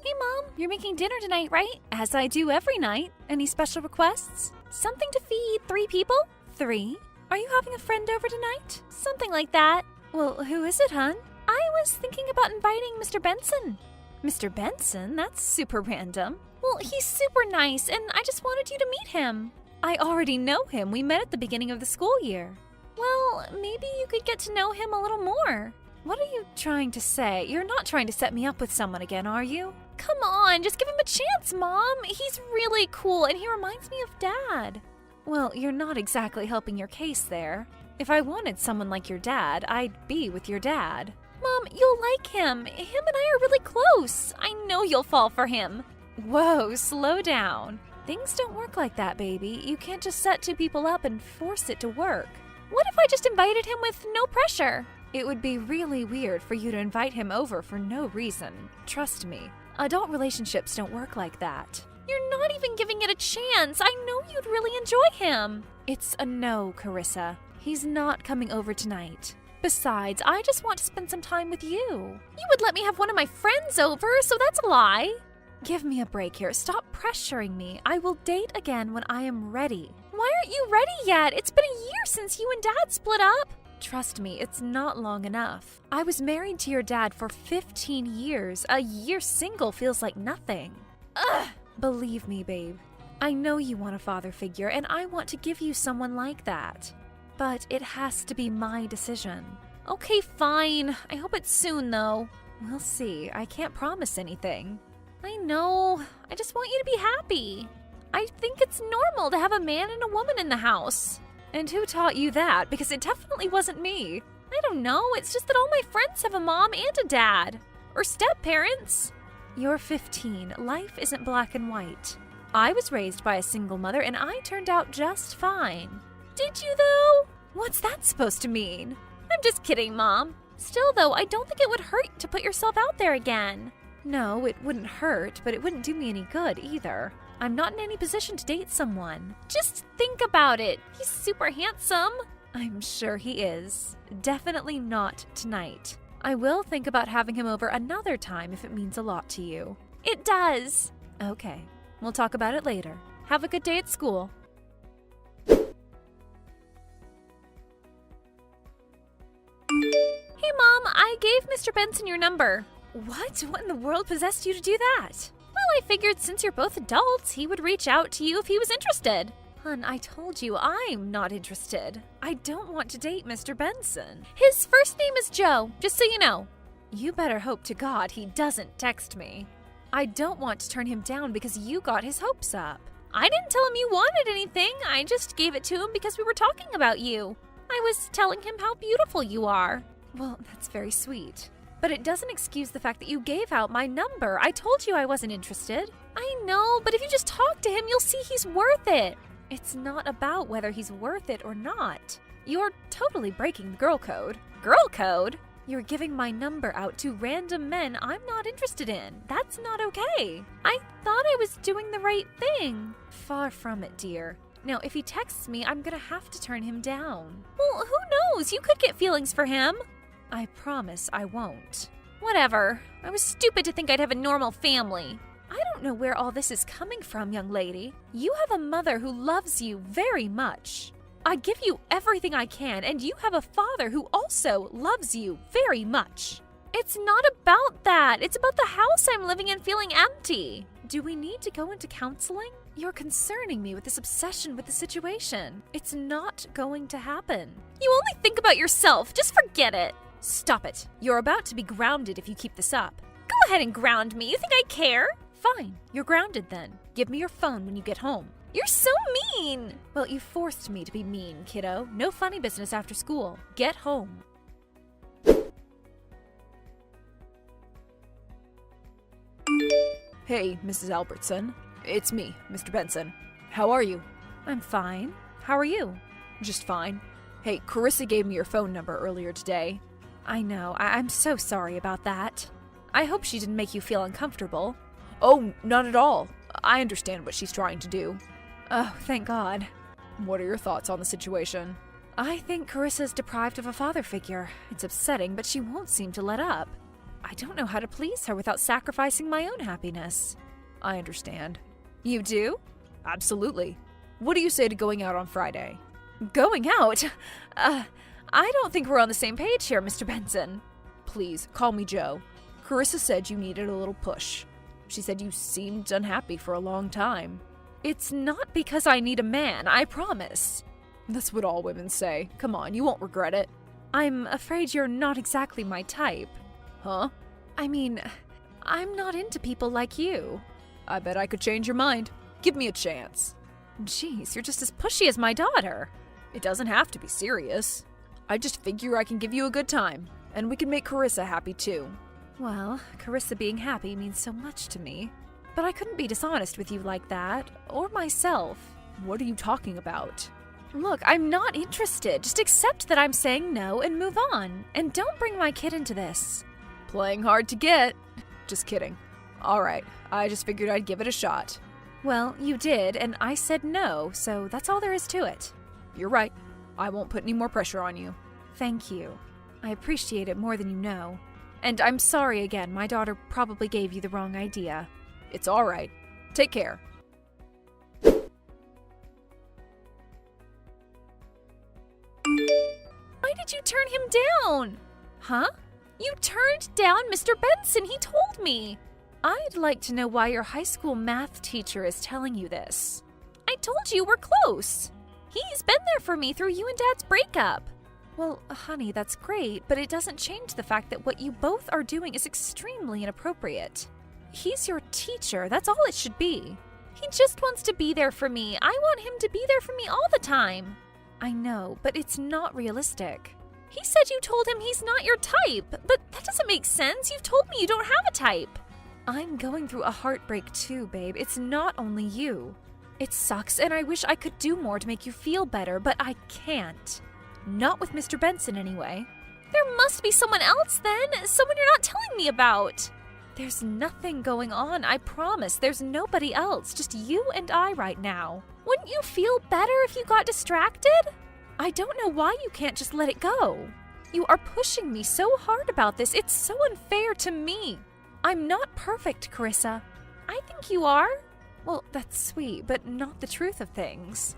Hey Mom, you're making dinner tonight, right? As I do every night. Any special requests? Something to feed 3 people? 3? Are you having a friend over tonight? Something like that. Well, who is it, hon? I was thinking about inviting Mr. Benson. Mr. Benson? That's super random. Well, he's super nice, and I just wanted you to meet him. I already know him. We met at the beginning of the school year. Well, maybe you could get to know him a little more. What are you trying to say? You're not trying to set me up with someone again, are you? Come on, just give him a chance, Mom. He's really cool, and he reminds me of Dad. Well, you're not exactly helping your case there. If I wanted someone like your dad, I'd be with your dad. Mom, you'll like him. Him and I are really close. I know you'll fall for him. Whoa, slow down. Things don't work like that, baby. You can't just set 2 people up and force it to work. What if I just invited him with no pressure? It would be really weird for you to invite him over for no reason. Trust me, adult relationships don't work like that. You're not even giving it a chance. I know you'd really enjoy him. It's a no, Carissa. He's not coming over tonight. Besides, I just want to spend some time with you. You would let me have one of my friends over, so that's a lie. Give me a break here. Stop pressuring me. I will date again when I am ready. Why aren't you ready yet? It's been a year since you and Dad split up. Trust me, it's not long enough. I was married to your dad for 15 years. A year single feels like nothing. Ugh! Believe me, babe. I know you want a father figure, and I want to give you someone like that. But it has to be my decision. Okay, fine. I hope it's soon, though. We'll see. I can't promise anything. I know. I just want you to be happy. I think it's normal to have a man and a woman in the house. And who taught you that? Because it definitely wasn't me. I don't know. It's just that all my friends have a mom and a dad. Or step-parents. You're 15. Life isn't black and white. I was raised by a single mother, and I turned out just fine. Did you, though? What's that supposed to mean? I'm just kidding, Mom. Still, though, I don't think it would hurt to put yourself out there again. No, it wouldn't hurt, but it wouldn't do me any good either. I'm not in any position to date someone. Just think about it. He's super handsome. I'm sure he is. Definitely not tonight. I will think about having him over another time if it means a lot to you. It does. Okay, we'll talk about it later. Have a good day at school. Hey, Mom, I gave Mr. Benson your number. What? What in the world possessed you to do that? Well, I figured since you're both adults, he would reach out to you if he was interested. Hun, I told you I'm not interested. I don't want to date Mr. Benson. His first name is Joe, just so you know. You better hope to God he doesn't text me. I don't want to turn him down because you got his hopes up. I didn't tell him you wanted anything. I just gave it to him because we were talking about you. I was telling him how beautiful you are. Well, that's very sweet. But it doesn't excuse the fact that you gave out my number. I told you I wasn't interested. I know, but if you just talk to him, you'll see he's worth it. It's not about whether he's worth it or not. You're totally breaking the girl code. Girl code? You're giving my number out to random men I'm not interested in. That's not okay. I thought I was doing the right thing. Far from it, dear. Now, if he texts me, I'm gonna have to turn him down. Well, who knows? You could get feelings for him. I promise I won't. Whatever. I was stupid to think I'd have a normal family. I don't know where all this is coming from, young lady. You have a mother who loves you very much. I give you everything I can, and you have a father who also loves you very much. It's not about that. It's about the house I'm living in feeling empty. Do we need to go into counseling? You're concerning me with this obsession with the situation. It's not going to happen. You only think about yourself. Just forget it. Stop it. You're about to be grounded if you keep this up. Go ahead and ground me. You think I care? Fine. You're grounded then. Give me your phone when you get home. You're so mean. Well, you forced me to be mean, kiddo. No funny business after school. Get home. Hey, Mrs. Albertson. It's me, Mr. Benson. How are you? I'm fine. How are you? Just fine. Hey, Carissa gave me your phone number earlier today. I know. I'm so sorry about that. I hope she didn't make you feel uncomfortable. Oh, not at all. I understand what she's trying to do. Oh, thank God. What are your thoughts on the situation? I think Carissa's deprived of a father figure. It's upsetting, but she won't seem to let up. I don't know how to please her without sacrificing my own happiness. I understand. You do? Absolutely. What do you say to going out on Friday? Going out? I don't think we're on the same page here, Mr. Benson. Please, call me Joe. Carissa said you needed a little push. She said you seemed unhappy for a long time. It's not because I need a man, I promise. That's what all women say. Come on, you won't regret it. I'm afraid you're not exactly my type. Huh? I mean, I'm not into people like you. I bet I could change your mind. Give me a chance. Jeez, you're just as pushy as my daughter. It doesn't have to be serious. I just figure I can give you a good time, and we can make Carissa happy too. Well, Carissa being happy means so much to me. But I couldn't be dishonest with you like that, or myself. What are you talking about? Look, I'm not interested. Just accept that I'm saying no and move on. And don't bring my kid into this. Playing hard to get. Just kidding. All right, I just figured I'd give it a shot. Well, you did, and I said no, so that's all there is to it. You're right. I won't put any more pressure on you. Thank you. I appreciate it more than you know. And I'm sorry again, my daughter probably gave you the wrong idea. It's all right. Take care. Why did you turn him down? Huh? You turned down Mr. Benson, he told me. I'd like to know why your high school math teacher is telling you this. I told you we're close. He's been there for me through you and Dad's breakup. Well, honey, that's great, but it doesn't change the fact that what you both are doing is extremely inappropriate. He's your teacher, that's all it should be. He just wants to be there for me. I want him to be there for me all the time. I know, but it's not realistic. He said you told him he's not your type, but that doesn't make sense. You've told me you don't have a type. I'm going through a heartbreak too, babe. It's not only you. It sucks, and I wish I could do more to make you feel better, but I can't. Not with Mr. Benson, anyway. There must be someone else, then. Someone you're not telling me about. There's nothing going on, I promise. There's nobody else, just you and I right now. Wouldn't you feel better if you got distracted? I don't know why you can't just let it go. You are pushing me so hard about this. It's so unfair to me. I'm not perfect, Carissa. I think you are. Well, that's sweet, but not the truth of things.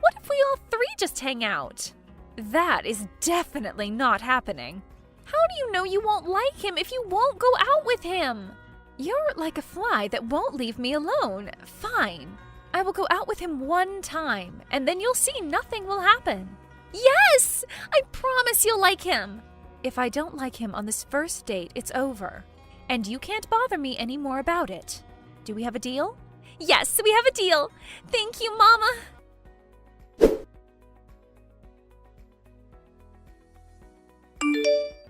What if we all three just hang out? That is definitely not happening. How do you know you won't like him if you won't go out with him? You're like a fly that won't leave me alone. Fine. I will go out with him one time, and then you'll see nothing will happen. Yes! I promise you'll like him. If I don't like him on this first date, it's over. And you can't bother me any more about it. Do we have a deal? Yes, we have a deal. Thank you, Mama.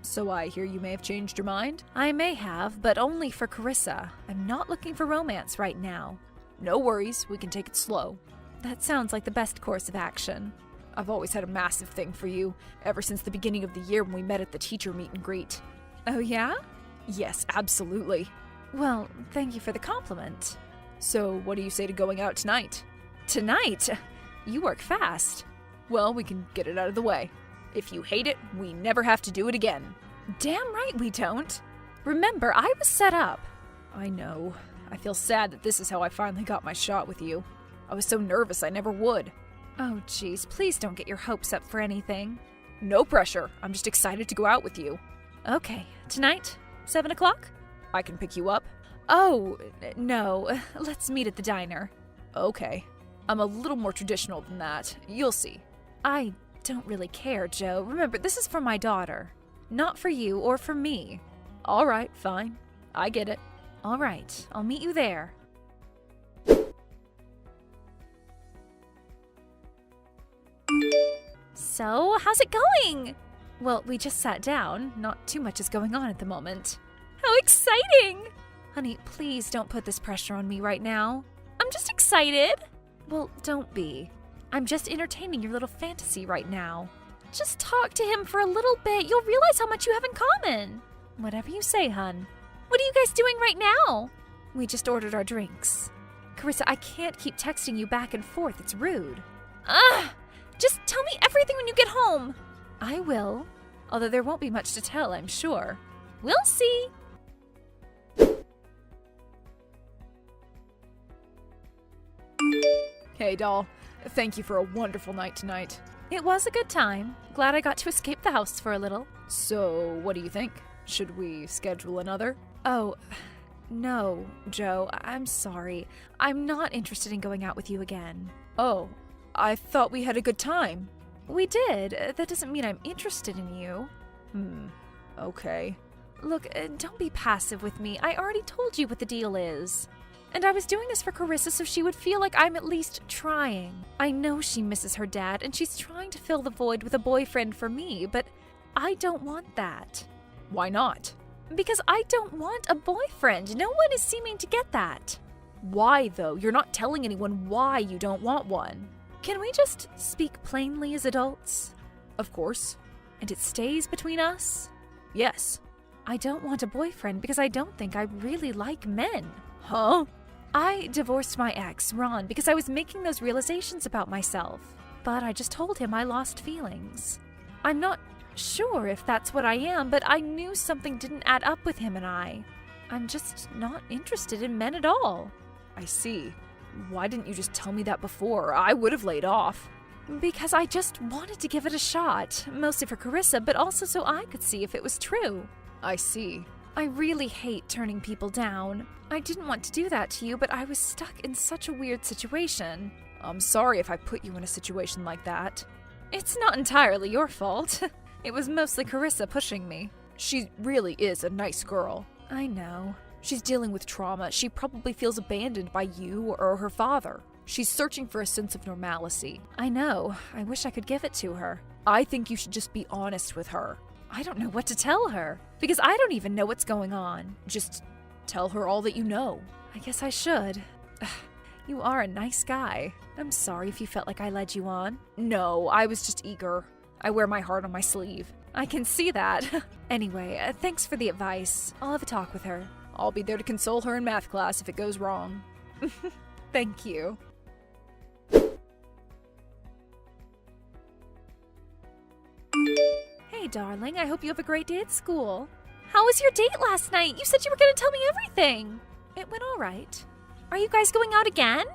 So I hear you may have changed your mind? I may have, but only for Carissa. I'm not looking for romance right now. No worries, we can take it slow. That sounds like the best course of action. I've always had a massive thing for you, ever since the beginning of the year when we met at the teacher meet and greet. Oh yeah? Yes, absolutely. Well, thank you for the compliment. So what do you say to going out tonight? Tonight? You work fast. Well, we can get it out of the way. If you hate it, we never have to do it again. Damn right we don't. Remember, I was set up. I know. I feel sad that this is how I finally got my shot with you. I was so nervous I never would. Oh, jeez, please don't get your hopes up for anything. No pressure. I'm just excited to go out with you. Okay, tonight? 7 o'clock? I can pick you up. Oh, no. Let's meet at the diner. Okay. I'm a little more traditional than that. You'll see. I don't really care, Joe. Remember, this is for my daughter. Not for you or for me. All right, fine. I get it. All right, I'll meet you there. So, how's it going? Well, we just sat down. Not too much is going on at the moment. How exciting! Honey, please don't put this pressure on me right now. I'm just excited. Well, don't be. I'm just entertaining your little fantasy right now. Just talk to him for a little bit. You'll realize how much you have in common. Whatever you say, hun. What are you guys doing right now? We just ordered our drinks. Carissa, I can't keep texting you back and forth. It's rude. Ugh! Just tell me everything when you get home. I will. Although there won't be much to tell, I'm sure. We'll see. Hey, doll. Thank you for a wonderful night tonight. It was a good time. Glad I got to escape the house for a little. So, what do you think? Should we schedule another? Oh, no, Joe. I'm sorry. I'm not interested in going out with you again. Oh, I thought we had a good time. We did. That doesn't mean I'm interested in you. Okay. Look, don't be passive with me. I already told you what the deal is. And I was doing this for Carissa so she would feel like I'm at least trying. I know she misses her dad and she's trying to fill the void with a boyfriend for me, but I don't want that. Why not? Because I don't want a boyfriend. No one is seeming to get that. Why, though? You're not telling anyone why you don't want one. Can we just speak plainly as adults? Of course. And it stays between us? Yes. I don't want a boyfriend because I don't think I really like men. Huh? I divorced my ex, Ron, because I was making those realizations about myself. But I just told him I lost feelings. I'm not sure if that's what I am, but I knew something didn't add up with him and I. I'm just not interested in men at all. I see. Why didn't you just tell me that before? I would have laid off. Because I just wanted to give it a shot, mostly for Carissa, but also so I could see if it was true. I see. I really hate turning people down. I didn't want to do that to you, but I was stuck in such a weird situation. I'm sorry if I put you in a situation like that. It's not entirely your fault. It was mostly Carissa pushing me. She really is a nice girl. I know. She's dealing with trauma. She probably feels abandoned by you or her father. She's searching for a sense of normalcy. I know. I wish I could give it to her. I think you should just be honest with her. I don't know what to tell her, because I don't even know what's going on. Just tell her all that you know. I guess I should. You are a nice guy. I'm sorry if you felt like I led you on. No, I was just eager. I wear my heart on my sleeve. I can see that. Anyway, thanks for the advice. I'll have a talk with her. I'll be there to console her in math class if it goes wrong. Thank you. Hey, darling, I hope you have a great day at school. How was your date last night? You said you were going to tell me everything. It went all right. Are you guys going out again?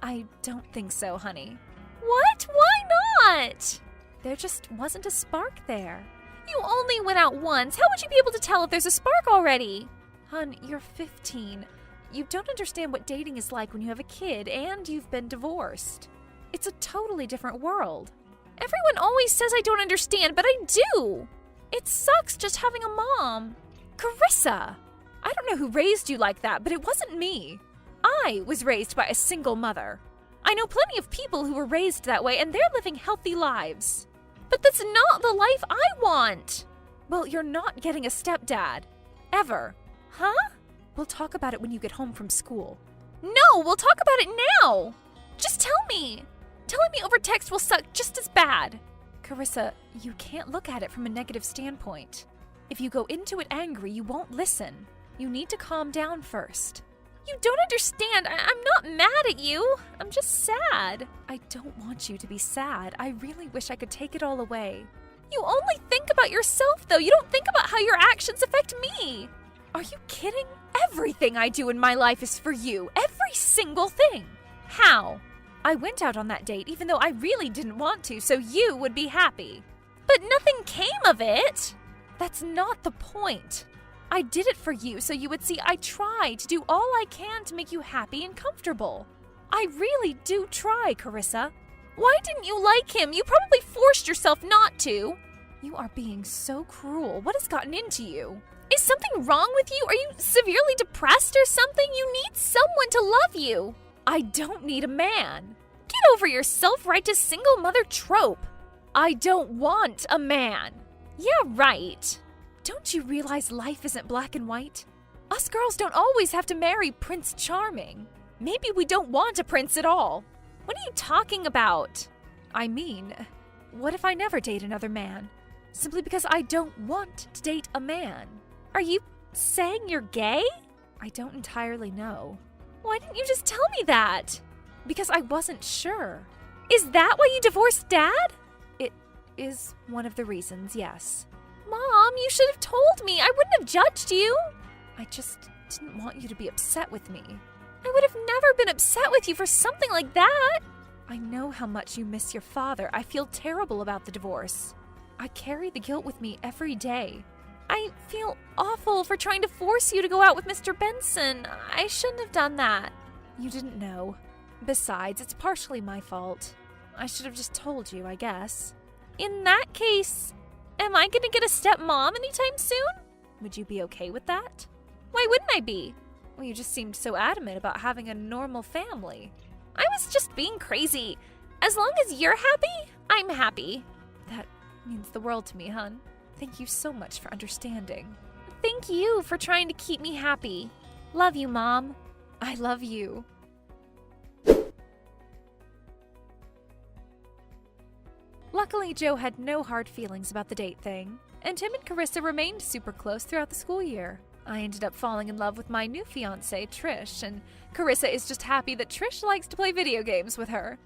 I don't think so, honey. What? Why not? There just wasn't a spark there. You only went out once. How would you be able to tell if there's a spark already? Hun, you're 15. You don't understand what dating is like when you have a kid and you've been divorced. It's a totally different world. Everyone always says I don't understand, but I do. It sucks just having a mom. Carissa! I don't know who raised you like that, but it wasn't me. I was raised by a single mother. I know plenty of people who were raised that way, and they're living healthy lives. But that's not the life I want. Well, you're not getting a stepdad. Ever. Huh? We'll talk about it when you get home from school. No, we'll talk about it now. Just tell me. Telling me over text will suck just as bad. Carissa, you can't look at it from a negative standpoint. If you go into it angry, you won't listen. You need to calm down first. You don't understand. I'm not mad at you. I'm just sad. I don't want you to be sad. I really wish I could take it all away. You only think about yourself, though. You don't think about how your actions affect me. Are you kidding? Everything I do in my life is for you. Every single thing. How? I went out on that date even though I really didn't want to, so you would be happy. But nothing came of it. That's not the point. I did it for you so you would see I try to do all I can to make you happy and comfortable. I really do try, Carissa. Why didn't you like him? You probably forced yourself not to. You are being so cruel. What has gotten into you? Is something wrong with you? Are you severely depressed or something? You need someone to love you. I don't need a man. Get over your self-righteous single mother trope. I don't want a man. Yeah, right. Don't you realize life isn't black and white? Us girls don't always have to marry Prince Charming. Maybe we don't want a prince at all. What are you talking about? I mean, what if I never date another man? Simply because I don't want to date a man. Are you saying you're gay? I don't entirely know. Why didn't you just tell me that? Because I wasn't sure. Is that why you divorced Dad? It is one of the reasons, yes. Mom, you should have told me. I wouldn't have judged you. I just didn't want you to be upset with me. I would have never been upset with you for something like that. I know how much you miss your father. I feel terrible about the divorce. I carry the guilt with me every day. I feel awful for trying to force you to go out with Mr. Benson. I shouldn't have done that. You didn't know. Besides, it's partially my fault. I should have just told you, I guess. In that case, am I gonna get a stepmom anytime soon? Would you be okay with that? Why wouldn't I be? Well, you just seemed so adamant about having a normal family. I was just being crazy. As long as you're happy, I'm happy. That means the world to me, hon. Thank you so much for understanding. Thank you for trying to keep me happy. Love you, Mom. I love you. Luckily, Joe had no hard feelings about the date thing, and Tim and Carissa remained super close throughout the school year. I ended up falling in love with my new fiancée, Trish, and Carissa is just happy that Trish likes to play video games with her.